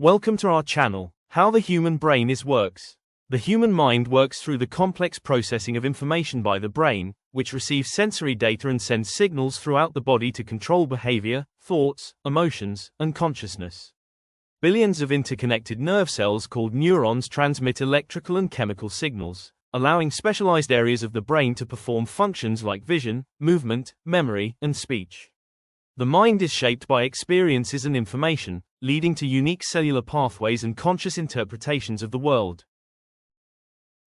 Welcome to our channel, How the Human Brain Works. The human mind works through the complex processing of information by the brain, which receives sensory data and sends signals throughout the body to control behavior, thoughts, emotions, and consciousness. Billions of interconnected nerve cells called neurons transmit electrical and chemical signals, allowing specialized areas of the brain to perform functions like vision, movement, memory, and speech. The mind is shaped by experiences and information, leading to unique cellular pathways and conscious interpretations of the world.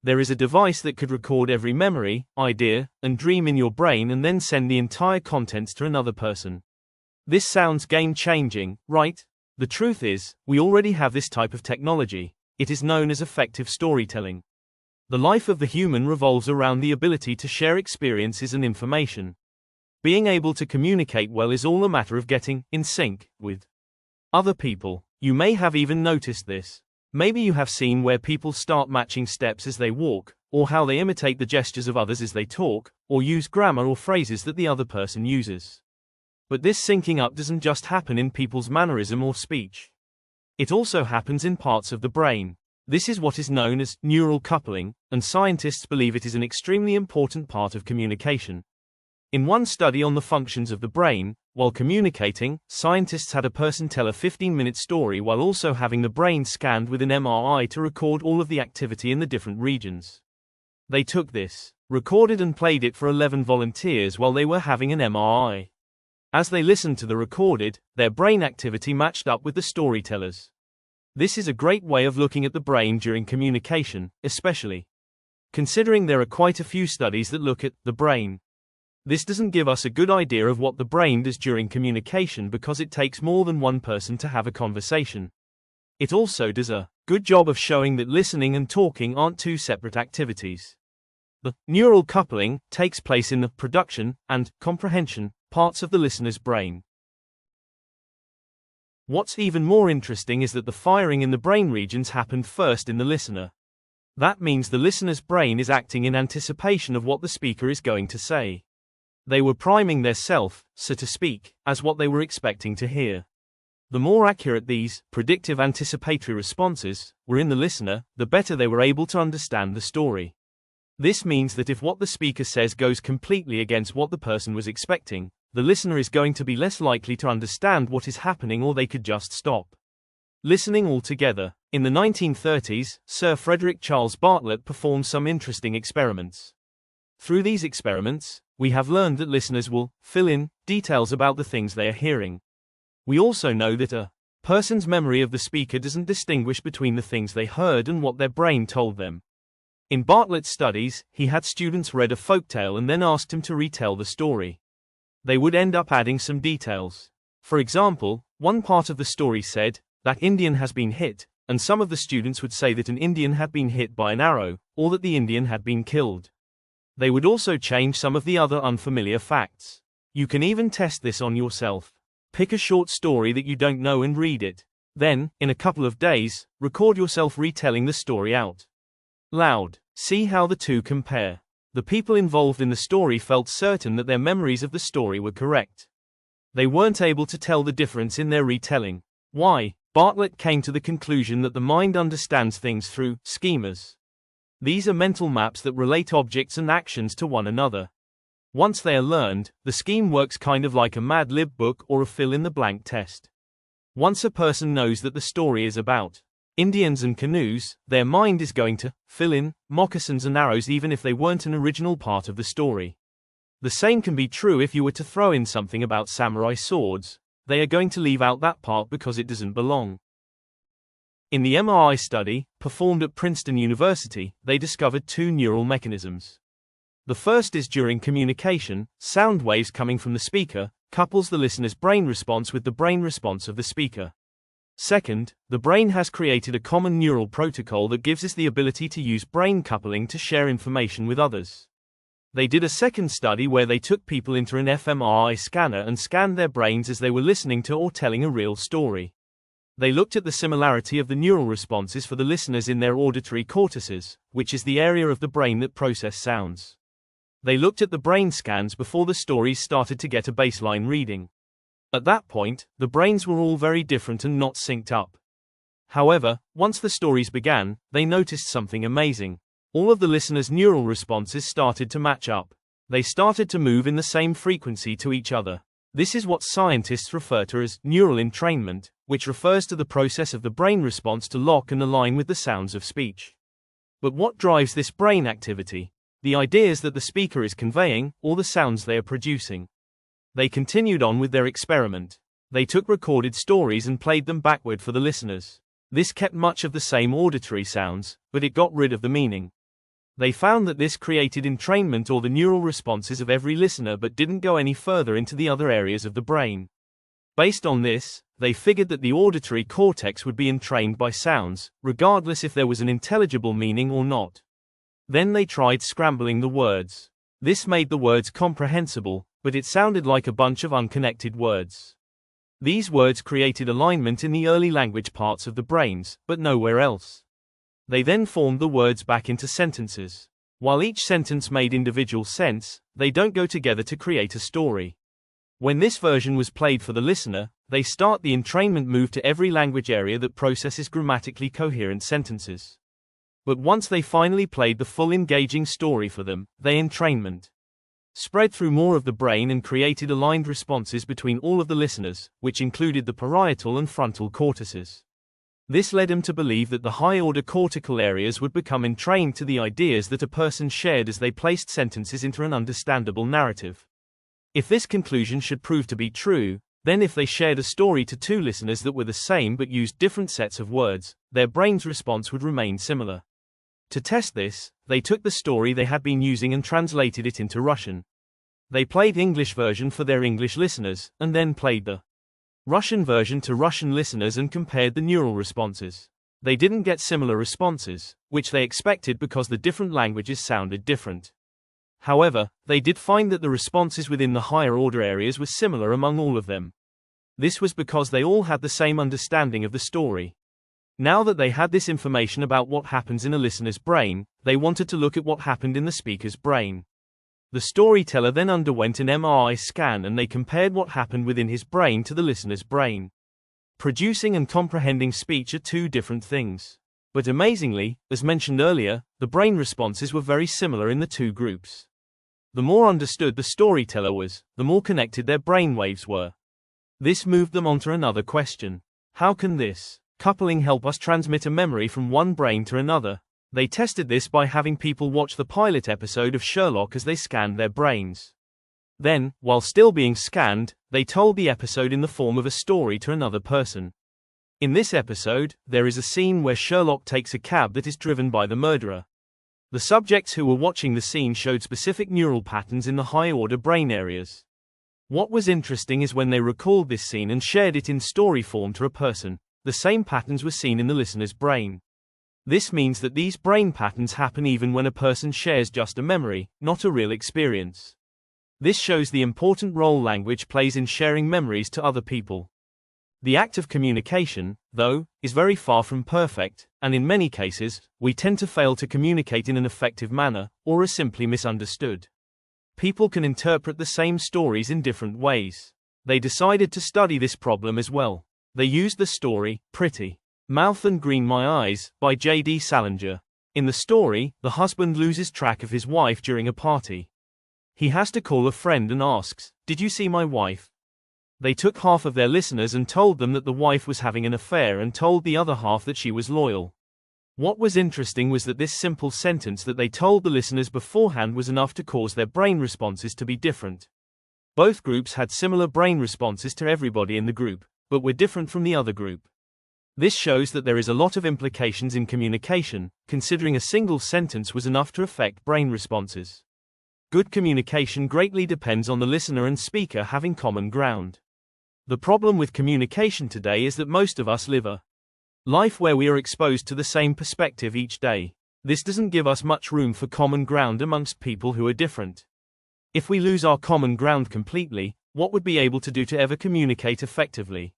There is a device that could record every memory, idea, and dream in your brain and then send the entire contents to another person. This sounds game-changing, right? The truth is, we already have this type of technology. It is known as affective storytelling. The life of the human revolves around the ability to share experiences and information. Being able to communicate well is all a matter of getting in sync with other people. You may have even noticed this. Maybe you have seen where people start matching steps as they walk, or how they imitate the gestures of others as they talk, or use grammar or phrases that the other person uses. But this syncing up doesn't just happen in people's mannerism or speech. It also happens in parts of the brain. This is what is known as neural coupling, and scientists believe it is an extremely important part of communication. In one study on the functions of the brain, while communicating, scientists had a person tell a 15-minute story while also having the brain scanned with an MRI to record all of the activity in the different regions. They took this, recorded and played it for 11 volunteers while they were having an MRI. As they listened to the recorded, their brain activity matched up with the storytellers. This is a great way of looking at the brain during communication, especially considering there are quite a few studies that look at the brain. This doesn't give us a good idea of what the brain does during communication because it takes more than one person to have a conversation. It also does a good job of showing that listening and talking aren't two separate activities. The neural coupling takes place in the production and comprehension parts of the listener's brain. What's even more interesting is that the firing in the brain regions happened first in the listener. That means the listener's brain is acting in anticipation of what the speaker is going to say. They were priming their self, so to speak, as what they were expecting to hear. The more accurate these predictive anticipatory responses were in the listener, the better they were able to understand the story. This means that if what the speaker says goes completely against what the person was expecting, the listener is going to be less likely to understand what is happening, or they could just stop listening altogether. In the 1930s, Sir Frederick Charles Bartlett performed some interesting experiments. Through these experiments, we have learned that listeners will fill in details about the things they are hearing. We also know that a person's memory of the speaker doesn't distinguish between the things they heard and what their brain told them. In Bartlett's studies, he had students read a folktale and then asked him to retell the story. They would end up adding some details. For example, one part of the story said, "That Indian has been hit," and some of the students would say that an Indian had been hit by an arrow, or that the Indian had been killed. They would also change some of the other unfamiliar facts. You can even test this on yourself. Pick a short story that you don't know and read it. Then, in a couple of days, record yourself retelling the story out loud. See how the two compare. The people involved in the story felt certain that their memories of the story were correct. They weren't able to tell the difference in their retelling. Why? Bartlett came to the conclusion that the mind understands things through schemas. These are mental maps that relate objects and actions to one another. Once they are learned, the scheme works kind of like a Mad Lib book or a fill-in-the-blank test. Once a person knows that the story is about Indians and canoes, their mind is going to fill in moccasins and arrows even if they weren't an original part of the story. The same can be true if you were to throw in something about samurai swords. They are going to leave out that part because it doesn't belong. In the MRI study, performed at Princeton University, they discovered two neural mechanisms. The first is during communication, sound waves coming from the speaker couples the listener's brain response with the brain response of the speaker. Second, the brain has created a common neural protocol that gives us the ability to use brain coupling to share information with others. They did a second study where they took people into an fMRI scanner and scanned their brains as they were listening to or telling a real story. They looked at the similarity of the neural responses for the listeners in their auditory cortices, which is the area of the brain that process sounds. They looked at the brain scans before the stories started to get a baseline reading. At that point, the brains were all very different and not synced up. However, once the stories began, they noticed something amazing. All of the listeners' neural responses started to match up. They started to move in the same frequency to each other. This is what scientists refer to as neural entrainment, which refers to the process of the brain response to lock and align with the sounds of speech. But what drives this brain activity? The ideas that the speaker is conveying, or the sounds they are producing. They continued on with their experiment. They took recorded stories and played them backward for the listeners. This kept much of the same auditory sounds, but it got rid of the meaning. They found that this created entrainment or the neural responses of every listener but didn't go any further into the other areas of the brain. Based on this, they figured that the auditory cortex would be entrained by sounds, regardless if there was an intelligible meaning or not. Then they tried scrambling the words. This made the words comprehensible, but it sounded like a bunch of unconnected words. These words created alignment in the early language parts of the brains, but nowhere else. They then formed the words back into sentences. While each sentence made individual sense, they don't go together to create a story. When this version was played for the listener, they start the entrainment move to every language area that processes grammatically coherent sentences. But once they finally played the full engaging story for them, they entrainment spread through more of the brain and created aligned responses between all of the listeners, which included the parietal and frontal cortices. This led him to believe that the high-order cortical areas would become entrained to the ideas that a person shared as they placed sentences into an understandable narrative. If this conclusion should prove to be true, then if they shared a story to two listeners that were the same but used different sets of words, their brain's response would remain similar. To test this, they took the story they had been using and translated it into Russian. They played English version for their English listeners, and then played the Russian version to Russian listeners and compared the neural responses. They didn't get similar responses, which they expected because the different languages sounded different. However, they did find that the responses within the higher order areas were similar among all of them. This was because they all had the same understanding of the story. Now that they had this information about what happens in a listener's brain, they wanted to look at what happened in the speaker's brain. The storyteller then underwent an MRI scan and they compared what happened within his brain to the listener's brain. Producing and comprehending speech are two different things. But amazingly, as mentioned earlier, the brain responses were very similar in the two groups. The more understood the storyteller was, the more connected their brain waves were. This moved them onto another question. How can this coupling help us transmit a memory from one brain to another? They tested this by having people watch the pilot episode of Sherlock as they scanned their brains. Then, while still being scanned, they told the episode in the form of a story to another person. In this episode, there is a scene where Sherlock takes a cab that is driven by the murderer. The subjects who were watching the scene showed specific neural patterns in the high-order brain areas. What was interesting is when they recalled this scene and shared it in story form to a person, the same patterns were seen in the listener's brain. This means that these brain patterns happen even when a person shares just a memory, not a real experience. This shows the important role language plays in sharing memories to other people. The act of communication, though, is very far from perfect, and in many cases, we tend to fail to communicate in an effective manner, or are simply misunderstood. People can interpret the same stories in different ways. They decided to study this problem as well. They used the story, Pretty Mouth and Green My Eyes, by J.D. Salinger. In the story, the husband loses track of his wife during a party. He has to call a friend and asks, "Did you see my wife?" They took half of their listeners and told them that the wife was having an affair and told the other half that she was loyal. What was interesting was that this simple sentence that they told the listeners beforehand was enough to cause their brain responses to be different. Both groups had similar brain responses to everybody in the group, but were different from the other group. This shows that there is a lot of implications in communication, considering a single sentence was enough to affect brain responses. Good communication greatly depends on the listener and speaker having common ground. The problem with communication today is that most of us live a life where we are exposed to the same perspective each day. This doesn't give us much room for common ground amongst people who are different. If we lose our common ground completely, what would we be able to do to ever communicate effectively?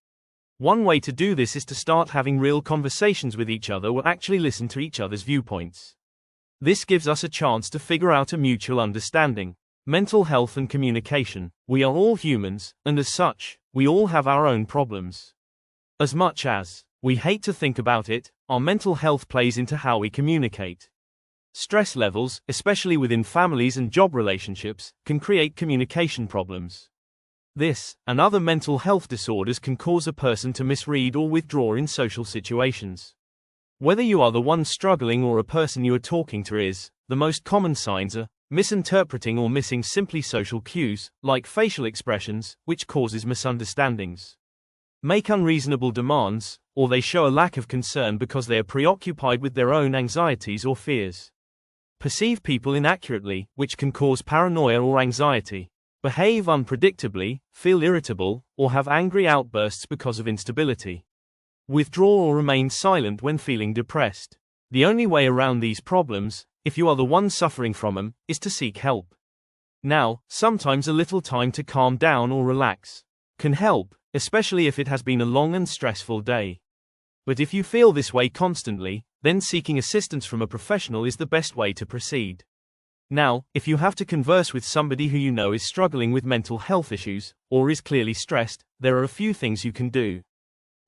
One way to do this is to start having real conversations with each other or actually listen to each other's viewpoints. This gives us a chance to figure out a mutual understanding. Mental health and communication. We are all humans, and as such, we all have our own problems. As much as We hate to think about it, our mental health plays into how we communicate. Stress levels, especially within families and job relationships, can create communication problems. This, and other mental health disorders can cause a person to misread or withdraw in social situations. Whether you are the one struggling or a person you are talking to is, the most common signs are misinterpreting or missing simply social cues, like facial expressions, which causes misunderstandings. Make unreasonable demands, or they show a lack of concern because they are preoccupied with their own anxieties or fears. Perceive people inaccurately, which can cause paranoia or anxiety. Behave unpredictably, feel irritable, or have angry outbursts because of instability. Withdraw or remain silent when feeling depressed. The only way around these problems, if you are the one suffering from them, is to seek help. Now, sometimes a little time to calm down or relax can help, especially if it has been a long and stressful day. But if you feel this way constantly, then seeking assistance from a professional is the best way to proceed. Now, if you have to converse with somebody who you know is struggling with mental health issues, or is clearly stressed, there are a few things you can do.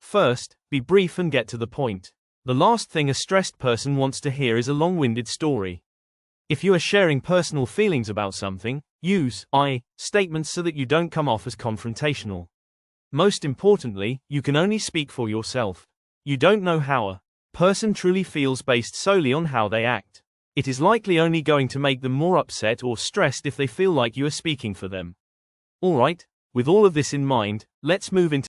First, be brief and get to the point. The last thing a stressed person wants to hear is a long-winded story. If you are sharing personal feelings about something, use I statements so that you don't come off as confrontational. Most importantly, you can only speak for yourself. You don't know how a person truly feels based solely on how they act. It is likely only going to make them more upset or stressed if they feel like you are speaking for them. Alright, with all of this in mind, let's move into